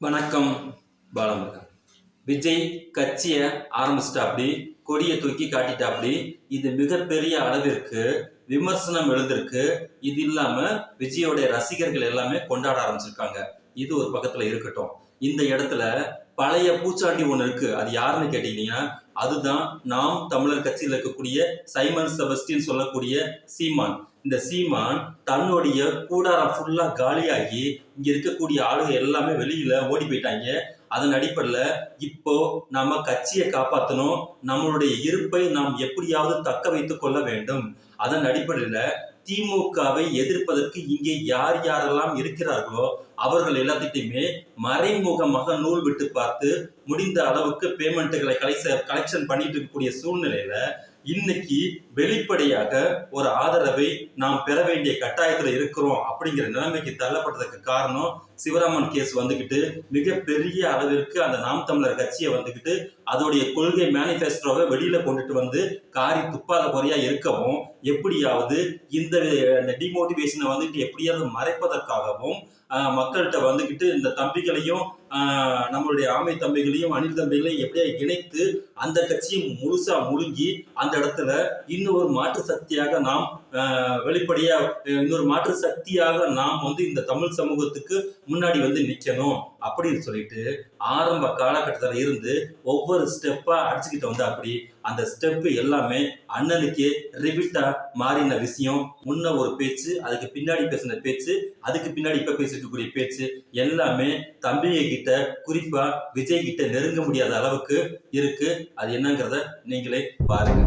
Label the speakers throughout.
Speaker 1: வணக்கம். பாலமுருகன். விஜய் கட்சியை ஆரம்பிச்சிட்டாப்படி, கொடியை தூக்கி காட்டிட்டாப்படி. இது மிகப்பெரிய அளவிற்கு விமர்சனம் எழுந்திருக்கு. இது இல்லாம விஜயோடைய ரசிகர்கள் எல்லாமே கொண்டாட ஆரம்பிச்சிருக்காங்க. இது ஒரு பக்கத்துல இருக்கட்டும். இந்த இடத்துல பழைய பூச்சாண்டி ஒண்ணு இருக்கு. அது யாருன்னு கேட்டீங்கன்னா, அதுதான் நாம் தமிழர் கட்சியில் இருக்கக்கூடிய சைமன் செபஸ்டியன் சொல்லக்கூடிய சீமான். இந்த சீமான் தன்னுடைய கூடாரம் ஃபுல்லா காலியாகி இங்க இருக்கக்கூடிய ஆளுங்க எல்லாமே வெளியில ஓடி போயிட்டாங்க. அதன் அடிப்படையில் இப்போ நம்ம கட்சியை காப்பாற்றணும், நம்மளுடைய இருப்பை நாம் எப்படியாவது தக்க வைத்துக் கொள்ள வேண்டும். அதன் அடிப்படையில திமுகவை எதிர்ப்பதற்கு இங்கே யார் யாரெல்லாம் இருக்கிறார்களோ அவர்கள் எல்லாத்திட்டையுமே மறைமுகமாக நூல் விட்டு பார்த்து முடிந்த அளவுக்கு பேமெண்ட்டுகளை கலெக்ஷன் பண்ணிட்டு இருக்கக்கூடிய சூழ்நிலையில இன்னைக்கு வெளிப்படையாக ஒரு ஆதரவை நாம் பெற வேண்டிய கட்டாயத்துல இருக்கிறோம் அப்படிங்கிற நிலைமைக்கு தள்ளப்பட்டதுக்கு காரணம் சிவராமன் கேஸ் வந்துகிட்டு மிகப்பெரிய அளவிற்கு அந்த நாம் தமிழர் கட்சியை வந்துகிட்டு அதோடைய கொள்கை மேனிஃபெஸ்டோவை வெளியில கொண்டுட்டு வந்து காரி துப்பாத குறையா இருக்கவும், எப்படியாவது இந்த டிமோட்டிவேஷனை வந்துட்டு எப்படியாவது மறைப்பதற்காகவும் மக்கள்கிட்ட வந்துகிட்டு இந்த தம்பிகளையும் நம்மளுடைய ஆமை தம்பிகளையும் அணில் தம்பிகளையும் எப்படியா இணைத்து அந்த கட்சியை முழுசா முழுங்கி அந்த இடத்துல இன்னொரு மாற்று சக்தியாக நாம் வெளிப்படையா இன்னொரு மாற்று சக்தியாக நாம் வந்து இந்த தமிழ் சமூகத்துக்கு முன்னாடி வந்து நிக்கணும் அப்படின்னு சொல்லிட்டு ஆரம்ப காலகட்டத்தில் இருந்து ஒவ்வொரு ஸ்டெப்பா அடிச்சுக்கிட்டு வந்து அப்படி அந்த ஸ்டெப்பு எல்லாமே அண்ணனுக்கே ரிபிட்டா மாறின விஷயம். முன்ன ஒரு பேச்சு, அதுக்கு பின்னாடி பேசின பேச்சு, அதுக்கு பின்னாடி இப்ப பேசிட்டு இருக்கக்கூடிய பேச்சு எல்லாமே தம்பியை கிட்ட குறிப்பா விஜய் கிட்ட நெருங்க முடியாத அளவுக்கு இருக்கு. அது என்னங்கிறத நீங்களே பாருங்க.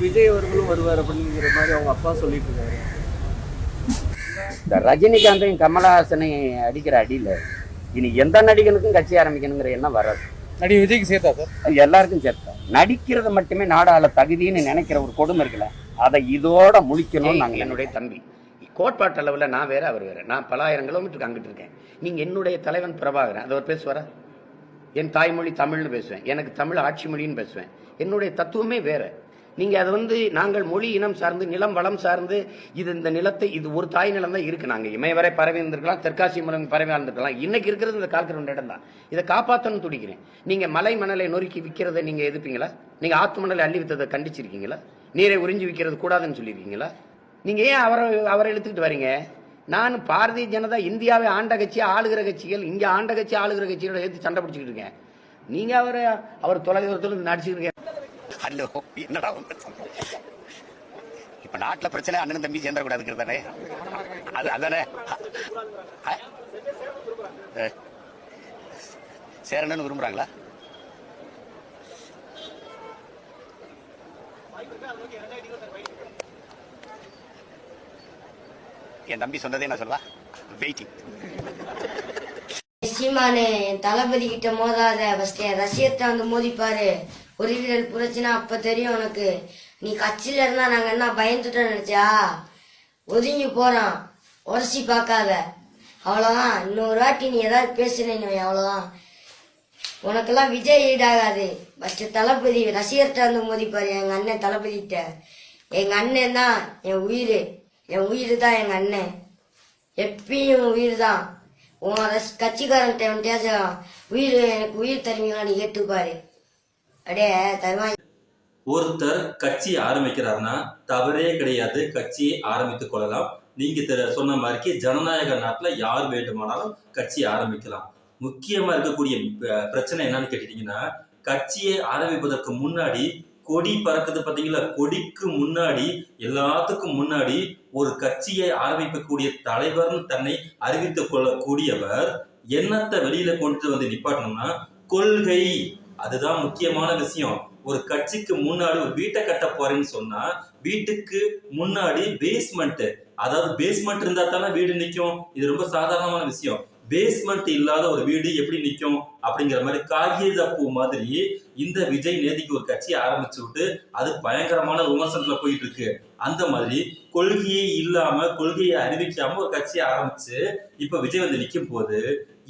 Speaker 2: விஜய் அவர்களும் வருவார் அப்படிங்கிற மாதிரி அவங்க அப்பா சொல்லிட்டு இருக்காரு.
Speaker 3: இந்த ரஜினிகாந்தையும் கமலஹாசனையும் அடிக்கிற அடியில் இனி எந்த நடிகனுக்கும் கட்சி ஆரம்பிக்கணுங்கிற எண்ணம் வராது.
Speaker 2: நடிகை விஜய்க்கு சேர்த்தா சார்?
Speaker 3: எல்லாருக்கும் சேர்த்தா. நடிக்கிறது மட்டுமே நாடாள தகுதின்னு நினைக்கிற ஒரு கொடுமை இருக்குல்ல, அதை இதோட முழிக்கணும். நாங்கள் என்னுடைய தம்பி கோட்பாட்டு அளவில் நான் வேற அவர் வேற. நான் பல ஆயிரம் கிலோமீட்டருக்கு அங்கிட்டு இருக்கேன். நீங்க என்னுடைய தலைவன் பிரபாகரன் அது ஒரு பேசுவாரா? என் தாய்மொழி தமிழ்னு பேசுவேன், எனக்கு தமிழ் ஆட்சி மொழின்னு பேசுவேன். என்னுடைய தத்துவமே வேற. நீங்க அதை நாங்கள் மொழி இனம் சார்ந்து நிலம் வளம் சார்ந்து இந்த நிலத்தை இது ஒரு தாய் நிலம் தான் இருக்கு. நாங்க இமயவரை பறவை இருந்திருக்கலாம், தெற்காசி மரம் பறவை இருந்திருக்கலாம். இன்னைக்கு இருக்கிறது இந்த கால்கிற இடம் தான். இதை காப்பாற்றணும் துடிக்கிறேன். நீங்க மலை மணலை நொறுக்கி விற்கிறத நீங்க எதிர்ப்பீங்களா? நீங்க ஆத்து மணலை அள்ளி வித்ததை கண்டிச்சிருக்கீங்களா? நீரை உறிஞ்சி விற்கிறது கூடாதுன்னு சொல்லியிருக்கீங்களா? நீங்க ஏன் அவரை இழுத்துக்கிட்டு வரீங்க? நான் பாரதிய ஜனதா இந்தியாவை ஆண்ட கட்சியா ஆளுகிற கட்சிகள் இங்க ஆண்ட கட்சி ஆளுகிற கட்சியோட எடுத்து சண்டை பிடிச்சிக்கிட்டு இருக்கேன். நீங்க அவர் தொலைதூரத்தில் நடிச்சுக்கிட்டு ஹலோ என்னடா இப்ப நாட்டுல பிரச்சனை அண்ணன் தம்பி சேர்ந்துடக்கூடாது தானே? அது அதானே சேரணும்னு விரும்புறாங்களா? என் தம்பி சொன்னதே நான் சொல்வா வெயிட்டிங்.
Speaker 4: சீமானு தளபதி கிட்ட மோதாத, ரசிகத்தை வந்து மோதிப்பாரு. ஒரு வீரர் புரட்சினா அப்ப தெரியும் உனக்கு. நீ கட்சியில இருந்தா நாங்க என்ன பயந்துட்டோம் நினைச்சா? ஒதுங்கி போறான், உரசி பார்க்காத, அவ்வளவுதான். இன்னொரு வாட்டி நீ ஏதாவது பேசுனேன்னு அவ்வளவுதான். உனக்கெல்லாம் விஜய் ஈடாகாது. ஃபர்ஸ்ட் தளபதி ரசிகர்கிட்ட வந்து மோதிப்பாரு. எங்க அண்ணன் தளபதிட்ட, எங்க அண்ணன் தான் என் உயிர், என் உயிர் தான் எங்க அண்ணன், எப்பயும் உயிர் தான். உன் கட்சிக்காரன்ட்ட வந்துட்டியாச்சும் உயிர் எனக்கு உயிர் தருவீங்களா நீ கேட்டுப்பாரு. அப்படியே தருவாங்க.
Speaker 1: ஒருத்தர் கட்சி ஆரம்பிக்கிறாருன்னா தவறே கிடையாது, கட்சியை ஆரம்பித்துக் கொள்ளலாம். நீங்க சொன்ன மாதிரி ஜனநாயக நாட்டுல யார் வேண்டுமானாலும் கட்சியை ஆரம்பிக்கலாம். முக்கியமா இருக்கக்கூடிய பிரச்சனை என்னன்னு கேட்டீங்கன்னா, கட்சியை ஆரம்பிப்பதற்கு முன்னாடி கொடி பறக்குது பாத்தீங்களா? கொடிக்கு முன்னாடி எல்லாத்துக்கும் முன்னாடி ஒரு கட்சியை ஆரம்பிக்கக்கூடிய தலைவர்னு தன்னை அறிவித்துக் கொள்ளக்கூடியவர் என்னத்தை வெளியில கொண்டு வந்து நிப்பாட்டணும்னா கொள்கை. அதுதான் முக்கியமான விஷயம். ஒரு கட்சிக்கு முன்னாடி ஒரு வீட்டை கட்ட போறேன்னு சொன்னா வீட்டுக்கு முன்னாடி பேஸ்மெண்ட், அதாவது பேஸ்மெண்ட் இருந்தா தானே வீடு நிற்கும். இது ரொம்ப சாதாரணமான விஷயம். பேஸ்மெண்ட் இல்லாத ஒரு வீடு எப்படி நிற்கும் அப்படிங்கிற மாதிரி காகித பூ மாதிரி இந்த விஜய் நேதிக்கு ஒரு கட்சியை ஆரம்பிச்சு விட்டு அது பயங்கரமான விமர்சனத்துல போயிட்டு இருக்கு. அந்த மாதிரி கொள்கையே இல்லாம கொள்கையை அறிவிக்காம ஒரு கட்சியை ஆரம்பிச்சு இப்ப விஜய் வந்து நிற்கும் போது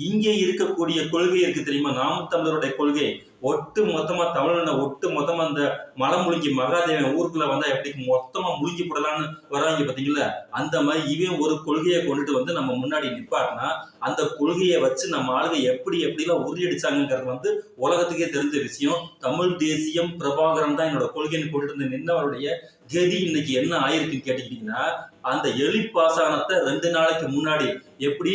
Speaker 1: இங்கே இருக்கக்கூடிய கொள்கை இருக்கு தெரியுமா? நாம் தமிழருடைய கொள்கை, ஒட்டு மொத்தமா தமிழனை ஒட்டு மொத்தமா அந்த மலமுழுங்கி மகாதேவன் ஊருக்குள்ள வந்தா எப்படி மொத்தமா முழுங்கி போடலான்னு வராங்க பாத்தீங்களா, அந்த மாதிரி இவன் ஒரு கொள்கையை கொண்டுட்டு வந்து நம்ம முன்னாடி நிப்பாட்டினா அந்த கொள்கையை வச்சு நம்ம ஆளுங்க எப்படிலாம் உறுதியடிச்சாங்கிறது வந்து உலகத்துக்கே தெரிஞ்ச விஷயம். தமிழ் தேசியம் பிரபாகரன் தான் என்னோட கொள்கைன்னு கொண்டுட்டு வந்து நின்னவருடைய கதி இன்னைக்கு என்ன ஆயிருக்குன்னு கேட்டுக்கிட்டீங்கன்னா, அந்த எலி பாசானத்தை 2 நாளைக்கு முன்னாடி எப்படி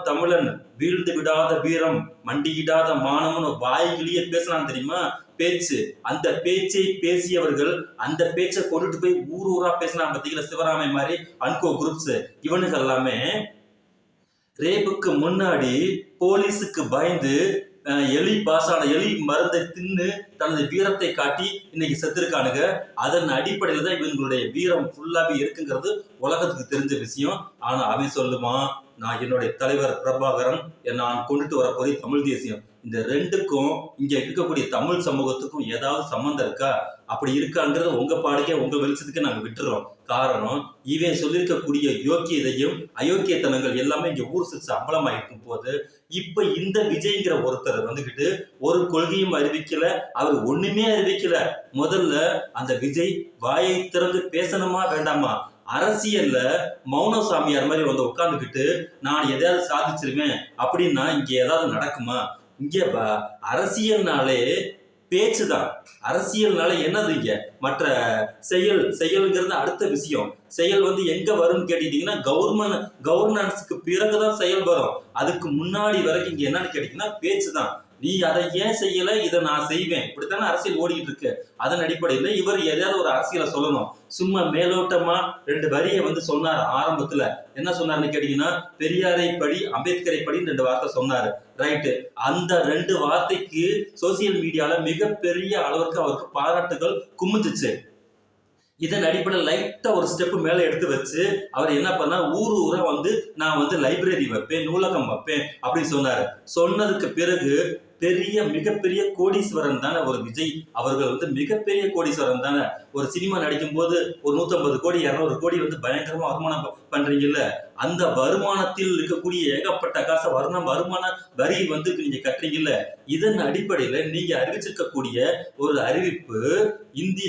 Speaker 1: தமிழன் வீழ்ந்து விடாத வீரம் மண்டியிடாத மானம்னு வாய்கிலேயே பேசினான் தெரியுமா பேச்சு. அந்த பேச்சை பேசியவர்கள் அந்த பேச்சை கொண்டுட்டு போய் ஊரா பேசினா பாத்தீங்களா, சிவராமை மாதிரி அன்கோ குரூப்ஸ் இவனுக்கு எல்லாமே ரேப்புக்கு முன்னாடி போலீஸுக்கு பயந்து எலி மருந்தை தின்னு தனது வீரத்தை காட்டி இன்னைக்கு செத்துருக்கானுங்க. அதன் அடிப்படையில தான் இவங்களுடைய வீரம் ஃபுல்லாவே இருக்குங்கிறது உலகத்துக்கு தெரிஞ்ச விஷயம். ஆனா அவன் சொல்லுமா, நான் என்னுடைய தலைவர் பிரபாகரன் நான் கொண்டுட்டு வரப்போதே தமிழ் தேசியம். இந்த ரெண்டுக்கும் இங்க இருக்கக்கூடிய தமிழ் சமூகத்துக்கும் ஏதாவது சம்பந்தம் இருக்கா? அப்படி இருக்காங்கிறத உங்க பாடுக்கே உங்க வெளிச்சத்துக்கு நாங்க விட்டுறோம். காரணம், இவன் சொல்லியிருக்கக்கூடிய யோக்கியதையும் அயோக்கியத்தனங்கள் எல்லாமே இங்க ஊர் சுற்று அம்பலமாயிருக்கும் போது இப்ப இந்த விஜய்ங்கிற ஒருத்தர் வந்துகிட்டு ஒரு கொள்கையும் அறிவிக்கல, அவர் ஒண்ணுமே அறிவிக்கல. முதல்ல அந்த விஜய் வாயை திறந்து பேசணுமா வேண்டாமா? அரசியல்ல மௌன சாமியார் மாதிரி வந்து உட்கார்ந்துக்கிட்டு நான் எதையாவது சாதிச்சிருவேன் அப்படின்னா இங்க ஏதாவது நடக்குமா? இங்க அரசியல்னாலே பேச்சுதான். அரசியல்னால என்னது இங்க மற்ற செயல்ங்கிறது அடுத்த விஷயம். செயல் வந்து எங்க வரும்னு கேட்டீங்கன்னா கவர்னன்ஸ்க்கு பிறகுதான் செயல் வரும். அதுக்கு முன்னாடி வரைக்கும் இங்க என்னன்னு கேட்டீங்கன்னா பேச்சுதான். நீ அதை ஏன் செய்யல, இதை நான் செய்வேன், இப்படித்தானே அரசியல் ஓடிக்கிட்டு இருக்கு. அதன் அடிப்படையில இவர் ஏதாவது ஒரு அரசியலை சொல்லணும். சும்மா மேலோட்டமா 2 வரியை வந்து சொன்னார். ஆரம்பத்துல என்ன சொன்னார்னு கேட்டீங்கன்னா, பெரியாரை படி அம்பேத்கரை படின்னு 2 வார்த்தை சொன்னாரு. ரைட்டு. அந்த 2 வார்த்தைக்கு சோசியல் மீடியால மிகப்பெரிய அளவுக்கு அவருக்கு பாராட்டுகள் குமிஞ்சிச்சு. இதன் அடிப்படையில் லைட்டா ஒரு ஸ்டெப் மேல எடுத்து வச்சு அவர் என்ன பண்ணா, ஊரா வந்து நான் வந்து லைப்ரரி வைப்பேன், நூலகம் வைப்பேன் அப்படின்னு சொன்னாரு. சொன்னதுக்கு பிறகு மிகப்பெரிய கோடீஸ்வரன் தானே ஒரு விஜய் அவர்கள் வந்து மிகப்பெரிய கோடீஸ்வரன் தானே. ஒரு சினிமா நடிக்கும் போது ஒரு 150 கோடி 200 கோடி வந்து பயங்கரமா வருமானம் பண்றீங்கல்ல, அந்த வருமானத்தில் இருக்கக்கூடிய ஏகப்பட்ட காசை வருமான வரி வந்து நீங்க கட்டுறீங்கல்ல. இதன் அடிப்படையில நீங்க அறிவிச்சிருக்கக்கூடிய ஒரு அறிவிப்பு,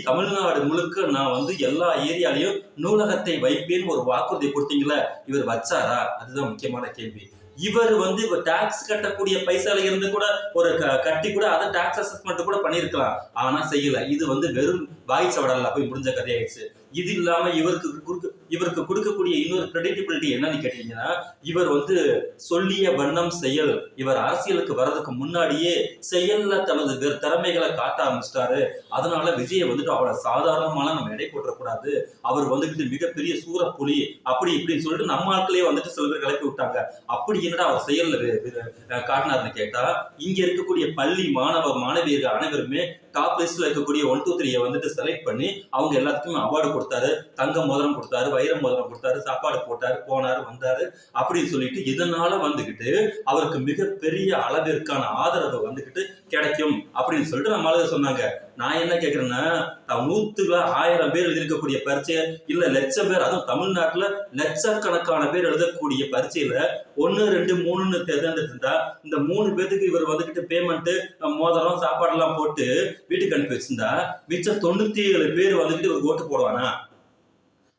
Speaker 1: தமிழ்நாடு முழுக்க நான் வந்து எல்லா ஏரியாலையும் நூலகத்தை வைப்பேன்னு ஒரு வாக்குறுதி கொடுத்தீங்களா, இவர் வச்சாரா? அதுதான் முக்கியமான கேள்வி. இவர் வந்து டாக்ஸ் கட்டக்கூடிய பைசால இருந்து கூட ஒரு கட்டி கூட அதை டாக்ஸ் அசஸ்மெண்ட் கூட பண்ணிருக்கலாம். ஆனா செய்யல. இது வந்து வெறும் வாய் சவடல்ல போய் முடிஞ்ச கதையாயிடுச்சு. இது இல்லாம இவருக்கு கொடுக்கக்கூடிய இன்னொரு கிரெடிபிலிட்டி என்னன்னு கேட்டீங்கன்னா, இவர் வந்து சொல்லிய வண்ணம் செயல். இவர் அரசியலுக்கு வர்றதுக்கு முன்னாடியே செயல்ல தனது திறமைகளை காட்ட ஆரம்பிச்சிட்டாரு. அதனால விஜயை வந்துட்டு அவளை சாதாரணமான நம்ம எடை போட்டக்கூடாது. அவர் வந்துட்டு மிகப்பெரிய சூரப்புலி அப்படி இப்படின்னு சொல்லிட்டு நம்ம ஆட்களே வந்துட்டு சில பேர் கிளப்பி விட்டாங்க. அப்படி என்னடா அவர் செயல்ல காட்டினார்னு கேட்டா, இங்க இருக்கக்கூடிய பள்ளி மாணவியர்கள் அனைவருமே டாப் லிஸ்ட்ல இருக்கக்கூடிய 1, 2, 3 வந்துட்டு செலக்ட் பண்ணி அவங்க எல்லாத்துக்குமே அவார்டு கொடுத்தாரு. தங்க மோதிரம் கொடுத்தாரு, வைர மோதிரம் கொடுத்தாரு, சாப்பாடு போட்டாரு, போனாரு வந்தாரு அப்படின்னு சொல்லிட்டு இதனால வந்துகிட்டு அவருக்கு மிகப்பெரிய அளவிற்கான ஆதரவு வந்துகிட்டு கிடைக்கும் அப்படின்னு சொல்லிட்டு நம்ம ஆளுங்க சொன்னாங்க. நான் என்ன கேட்கிறேன்னா, 100ல 1000 பேர் எழுதிருக்கக்கூடிய பரீட்சை இல்ல லட்சம் பேர், அதுவும் தமிழ்நாட்டுல லட்சக்கணக்கான பேர் எழுதக்கூடிய பரீட்சையில 1, 2, 3ன்னு தேர்ந்தெடுத்துட்டா இந்த 3 பேருக்கு இவர் வந்துகிட்டு பேமெண்ட் மோதிரம் சாப்பாடு எல்லாம் போட்டு வீட்டுக்கு அனுப்பி வச்சிருந்தா மிச்சம் 97 பேர் வந்துட்டு இவருக்கு ஓட்டு போடுவானா?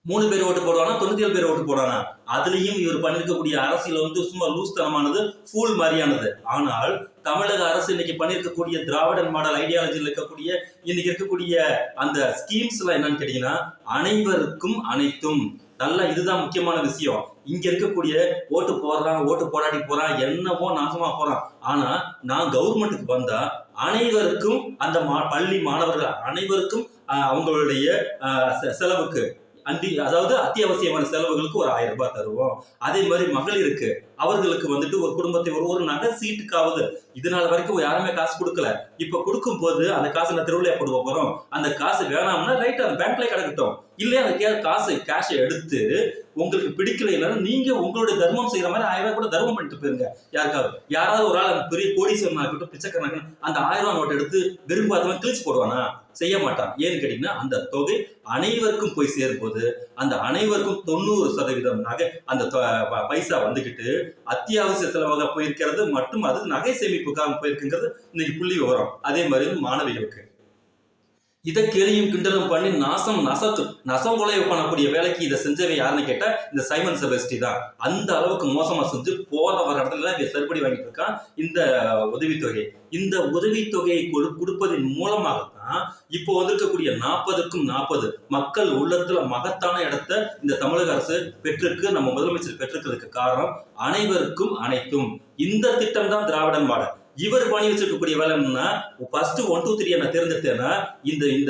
Speaker 1: 3 பேர் ஓட்டு போடுவானா, 97 பேர் ஓட்டு போடுவானா? அதுலயும் இவர் பண்ணிருக்கக்கூடிய அரசியல் வந்து சும்மா லூஸ் தனமானது, ஃபூல் மாதிரியானது. ஆனால் தமிழக அரசு இன்னைக்கு பண்ணிருக்கக்கூடிய திராவிடன் மாடல் ஐடியாலஜியில் இருக்கக்கூடிய இன்னைக்கு இருக்கக்கூடிய அந்த ஸ்கீம்ஸ் எல்லாம் என்னன்னு கேட்டீங்கன்னா, அனைவருக்கும் அனைத்தும். நல்லா இதுதான் முக்கியமான விஷயம். இங்க இருக்கக்கூடிய ஓட்டு போடுறான், ஓட்டு போராடி போறான், என்னவோ நாசமா போறான். ஆனா நான் கவர்மெண்ட்டுக்கு வந்தா அனைவருக்கும் அந்த பள்ளி மாணவர்கள் அனைவருக்கும் அவங்களுடைய செலவுக்கு அதாவது அத்தியாவசியமான செலவுகளுக்கு ஒரு 1000 ரூபாய் தருவோம். அதே மாதிரி மகளிருக்கு அவர்களுக்கு வந்துட்டு ஒரு குடும்பத்தை ஒரு நகை சீட்டுக்காவது இதனால வரைக்கும் யாருமே காசு கொடுக்கல. இப்ப கொடுக்கும் போது அந்த காசு நான் திருவிழா போடுவ போறோம். அந்த காசு வேணாம்னா ரைட் அந்த பேங்க்ல கிடக்கட்டும். இல்லையா அந்த கேஷை எடுத்து உங்களுக்கு பிடிக்கல இல்லைன்னா நீங்க உங்களுடைய தர்மம் செய்யற மாதிரி 1000 ரூபாய் கூட தர்மம் பண்ணிட்டு போயிருங்க. யாராவது ஒரு ஆள் அந்த பெரிய கோடீஸ்வரனா இருக்கட்டும், பிச்சைக்காரனா அந்த 1000 ரூபாய் நோட்டை எடுத்து விரும்பாதவன் கிழிச்சு போடுவானா? செய்ய மாட்டான். ஏன்னு கேட்டீங்கன்னா அந்த தொகை அனைவருக்கும் போய் சேரும் போது அந்த அனைவருக்கும் 90% நகை அந்த பைசா வந்துகிட்டு அத்தியாவசிய செலவாக போயிருக்கிறது மற்றும் அது நகை சேமிப்புக்காக போயிருக்குங்கிறது இன்னைக்கு புள்ளி விவரம். அதே மாதிரி மாணவிகளுக்கு இதை கேலியும் கிண்டலும் பண்ணி நசம் கொலை பண்ணக்கூடிய வேலைக்கு இதை செஞ்சவன் யாருன்னு கேட்டா இந்த சைமன் செபஸ்டி தான். அந்த அளவுக்கு மோசமா செஞ்சு போற வர இடத்துல சரிபடி வாங்கிட்டு இருக்கான் இந்த உதவித்தொகை. இந்த உதவித்தொகையை கொடுப்பதன் மூலமாகத்தான் இப்போ வந்திருக்கக்கூடிய 40க்கும் 40 மக்கள் உள்ளத்துல மகத்தான இடத்த இந்த தமிழக அரசு பெற்றிருக்கு, நம்ம முதலமைச்சர் பெற்றிருக்கிறதுக்கு காரணம் அனைவருக்கும் அனைத்தும். இந்த திட்டம் தான் திராவிடன் மாடல். இவர் பண்ணி வச்சிருக்கக்கூடிய வேலை என்னன்னா, ஃபர்ஸ்ட் 1 2 3 நான் தேர்ந்தெடுத்தேன்னா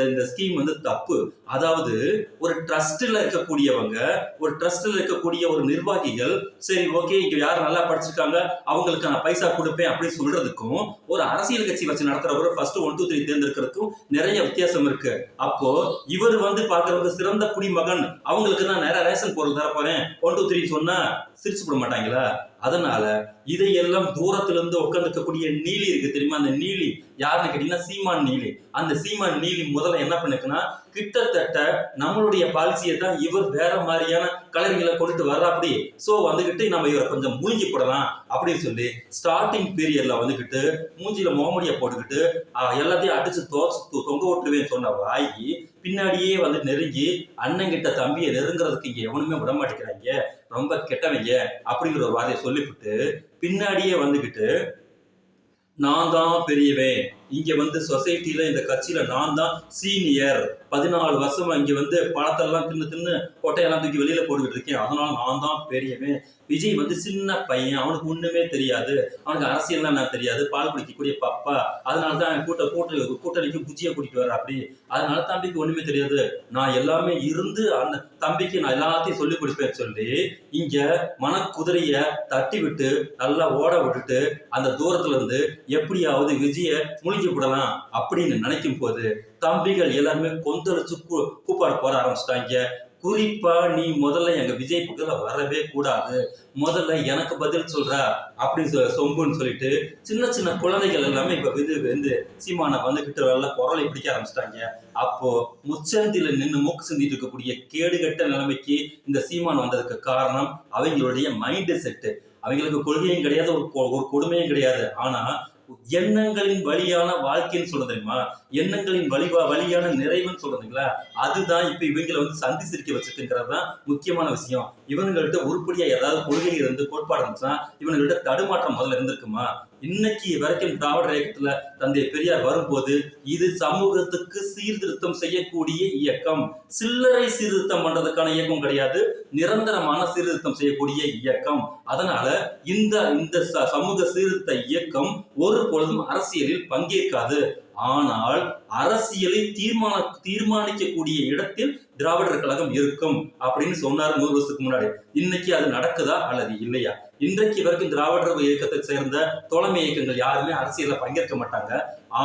Speaker 1: இந்த ஸ்கீம் வந்து தப்பு. அதாவது ஒரு ட்ரஸ்ட்ல இருக்கக்கூடியவங்க, ஒரு ட்ரஸ்ட்ல இருக்கக்கூடிய ஒரு நிர்வாகிகள், சரி ஓகே இங்க யார் நல்லா படிச்சிருக்காங்க அவங்களுக்கு நான் பைசா கொடுப்பேன் அப்படின்னு சொல்றதுக்கும் ஒரு அரசியல் கட்சி வச்சு நடத்துறவரை ஃபர்ஸ்ட் 1 2 3 தேர்ந்தெடுக்கிறதுக்கும் நிறைய வித்தியாசம் இருக்கு. அப்போ இவர் வந்து பாக்குறவங்க சிறந்த குடிமகன், அவங்களுக்கு நான் நிறைய ரேஷன் பொருள் தரப்போறேன் 1 2 3 சொன்னா சிரிச்சு போட மாட்டாங்களா? அதனால இதையெல்லாம் தூரத்துல இருந்து உட்காந்துக்கக்கூடிய நீலி இருக்கு தெரியுமா? அந்த நீலி யாருன்னு கேட்டீங்கன்னா சீமான் நீலி. அந்த சீமான் நீலி முதல்ல என்ன பண்ணுக்குன்னா, கிட்டத்தட்ட நம்மளுடைய பாலிசியை தான் இவர் வேற மாதிரியான கலரிகளை கொண்டுட்டு வர்றாப்படி. சோ வந்துகிட்டு நம்ம இவரை கொஞ்சம் மூழ்கி போடலாம் அப்படின்னு சொல்லி ஸ்டார்டிங் பீரியட்ல வந்துகிட்டு மூஞ்சில முகமுடிய போட்டுக்கிட்டு எல்லாத்தையும் அடிச்சு தொங்க விட்டுருவேன்னு சொன்ன வாங்கி பின்னாடியே வந்து நெருங்கி அண்ணன் கிட்ட தம்பியை நெருங்குறதுக்கு இங்க எவனுமே விட மாட்டேங்கிறாங்க, ரொம்ப கெட்டவங்க அப்படிங்கிற ஒரு வார்த்தையை சொல்லிவிட்டு பின்னாடியே வந்துகிட்டு நான் தான் பெரியவன், இங்க வந்து சொசைட்டில இந்த கட்சியில நான் தான் சீனியர், 14 வருஷமா இங்க வந்து பழத்தெல்லாம் தின்னு கொட்டையெல்லாம் தூக்கி வெளியில போட்டுக்கிட்டு இருக்கேன், அதனால நான் தான் பெரியவன். விஜய் வந்து சின்ன பையன், அவனுக்கு ஒண்ணுமே தெரியாது, அவனுக்கு அரசியல்லாம் என்ன தெரியாது, பால் குடிக்கக்கூடிய பப்பா, அதனாலதான் கூட்டணிக்கு புஜியை கூட்டிட்டு வர அப்படி, அதனால தம்பிக்கு ஒண்ணுமே தெரியாது, நான் எல்லாமே இருந்து அந்த தம்பிக்கு நான் எல்லாத்தையும் சொல்லி கொடுப்பேன்னு சொல்லி இங்க மனக்குதிரைய தட்டி விட்டு நல்லா ஓட விட்டுட்டு அந்த தூரத்துல இருந்து எப்படியாவது விஜய முழுங்கி விடலாம் அப்படின்னு நினைக்கும் போது தம்பிகள் எல்லாருமே கொந்தளிச்சு கூப்பாட போட ஆரம்பிச்சிட்டாங்க. குறிப்பா நீ முதல்ல எங்க விஜய் பக்கத்துல வரவே கூடாது, முதல்ல எனக்கு பதில் சொல்ற அப்படின்னு சொம்புன்னு சொல்லிட்டு சின்ன சின்ன குழந்தைகள் எல்லாமே இப்ப வந்து சீமானை வந்துகிட்டு நல்லா குரலை பிடிக்க ஆரம்பிச்சிட்டாங்க. அப்போ முச்சந்தில நின்று மூக்கு சிந்திட்டு இருக்கக்கூடிய கேடுகட்ட நிலைமைக்கு இந்த சீமான் வந்ததுக்கு காரணம் அவங்களுடைய மைண்ட் செட்டு. அவங்களுக்கு கொள்கையும் கிடையாது, ஒரு கொடுமையும் கிடையாது, ஆனா எண்ணங்களின் வழியான வாழ்க்கைன்னு சொல்றது தெரியுமா, எண்ணங்களின் வழியான நிறைவுன்னு சொல்றதுங்களா, அதுதான் இப்ப இவங்களை வந்து சந்தி சிரிக்க வச்சிருக்குங்கிறது தான் முக்கியமான விஷயம். இவங்கள்ட்ட உருப்படியா ஏதாவது கொள்கை இருந்து கோட்பாடு இருந்துச்சுன்னா இவங்கள்ட்ட தடுமாற்றம் முதல்ல இருந்திருக்குமா? இன்னைக்கு வரைக்கும் திராவிட இயக்கத்துல தந்தை பெரியார் வரும்போது இது சமூகத்துக்கு சீர்திருத்தம் செய்யக்கூடிய இயக்கம், சில்லறை சீர்திருத்தம் பண்றதுக்கான இயக்கம் கிடையாது, நிரந்தரமான சீர்திருத்தம் செய்யக்கூடிய இயக்கம். அதனால இந்த சமூக சீர்திருத்த இயக்கம் ஒரு பொழுதும் அரசியலில் பங்கேற்காது. ஆனால் அரசியலை தீர்மானிக்கக்கூடிய இடத்தில் திராவிடர் கழகம் இருக்கும் அப்படின்னு சொன்னார் 100 வருஷத்துக்கு முன்னாடி. இன்னைக்கு அது நடக்குதா அல்லது இல்லையா? இன்றைக்கு வரைக்கும் திராவிடர் இயக்கத்தை சேர்ந்த தோழமை இயக்கங்கள் யாருமே அரசியல பங்கேற்க மாட்டாங்க.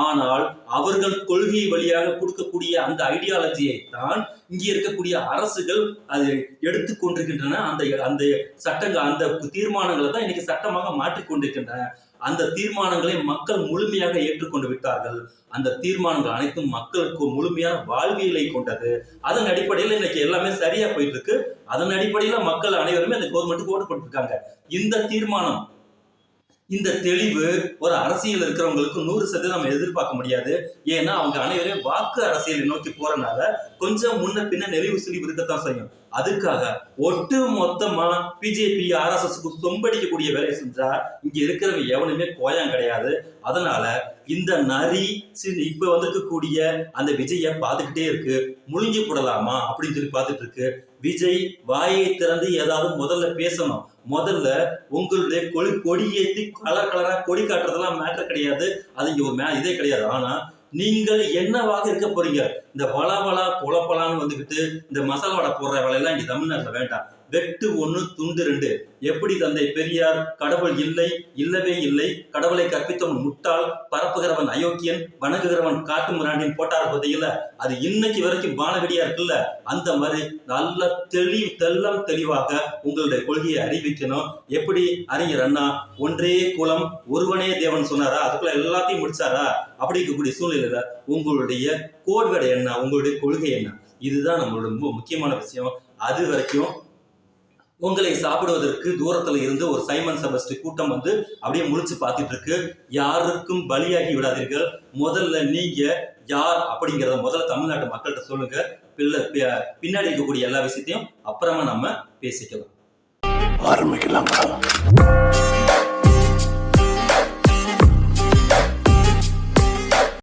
Speaker 1: ஆனால் அவர்கள் கொள்கை வழியாக கொடுக்கக்கூடிய அந்த ஐடியாலஜியை தான் இங்கே இருக்கக்கூடிய அரசுகள் அது எடுத்துக்கொண்டிருக்கின்றன. அந்த சட்டங்கள் அந்த தீர்மானங்களை தான் இன்னைக்கு சட்டமாக மாற்றிக்கொண்டிருக்கின்றன. அந்த தீர்மானங்களை மக்கள் முழுமையாக ஏற்றுக்கொண்டு விட்டார்கள். அந்த தீர்மானங்கள் அனைத்தும் மக்களுக்கு முழுமையான வாழ்வியலை கொண்டது. அதன் அடிப்படையில் இன்னைக்கு எல்லாமே சரியா போயிட்டு இருக்கு. அதன் அடிப்படையில மக்கள் அனைவருமே அந்த கவர்மெண்ட்டுக்கு ஓட்டு போட்டுருக்காங்க. இந்த தீர்மானம், இந்த தெளிவு ஒரு அரசியல் இருக்கிறவங்களுக்கு 100% நம்ம எதிர்பார்க்க முடியாது. ஏன்னா அவங்க அனைவரும் வாக்கு அரசியலை நோக்கி போறனால கொஞ்சம் முன்ன பின்ன நெளிவு சுழிவு இருக்கத்தான் செய்யும். அதுக்காக ஒட்டு மொத்தமா பிஜேபி RSSக்கு சொம்படிக்கக்கூடிய வேலையை செஞ்சா இங்க இருக்கிறவங்க எவனுமே கோயம் கிடையாது. அதனால இந்த நரி இப்ப வந்திருக்கக்கூடிய அந்த விஜய பார்த்துக்கிட்டே இருக்கு, முழுங்கி போடலாமா அப்படின்னு சொல்லி பார்த்துட்டு இருக்கு. விஜய் வாயை திறந்து ஏதாவது முதல்ல பேசணும். முதல்ல உங்களுடைய கொடியேற்றி கலரா கொடி காட்டுறதெல்லாம் மேட்டர் கிடையாது, அது இங்க ஒரு இதே கிடையாது. ஆனா நீங்கள் என்னவாக இருக்க போறீங்க? இந்த வளவளா குழப்பலான்னு வந்துகிட்டு இந்த மசாலா வடை போடுற வேலையெல்லாம் இங்க தமிழ்நாட்டுல வேண்டாம். வெட்டு 1 துண்டு 2. எப்படி தந்தை பெரியார் கடவுள் இல்லை, இல்லவே இல்லை, கடவுளை கற்பித்தவன் முட்டாள், பரப்புகிறவன் அயோக்கியன், வணங்குகிறவன் காட்டு முராண்டின் போட்டார் பார்த்தீங்கல்ல, அது இன்னைக்கு வரைக்கும் வானவெடியா இருக்குல்ல, அந்த மாதிரி நல்ல தெல்லம் தெளிவாக உங்களுடைய கொள்கையை அறிவிக்கணும். எப்படி அறிஞர் அண்ணா ஒன்றே குலம் ஒருவனே தேவன் சொன்னாரா, அதுக்குள்ள எல்லாத்தையும் முடிச்சாரா? அப்படி இருக்கக்கூடிய சூழ்நிலையில உங்களுடைய கோட்வேர்டு என்ன, உங்களுடைய கொள்கை என்ன, இதுதான் நம்மளோட ரொம்ப முக்கியமான விஷயம். அது வரைக்கும் உங்களை சாப்பிடுவதற்கு தூரத்துல இருந்து ஒரு சைமன் செபஸ்டி கூட்டம் வந்து அப்படியே முழிச்சு பார்த்துட்டு இருக்கு. யாருக்கும் பலியாகி விடாதீர்கள். முதல்ல நீங்க யார் அப்படிங்கிறத முதல்ல தமிழ்நாட்டு மக்கள்கிட்ட சொல்லுங்க. பின்னாடி இருக்கக்கூடிய எல்லா விஷயத்தையும் அப்புறமா நம்ம பேசிக்கலாம்.
Speaker 3: ஆரம்பிக்கலாம்.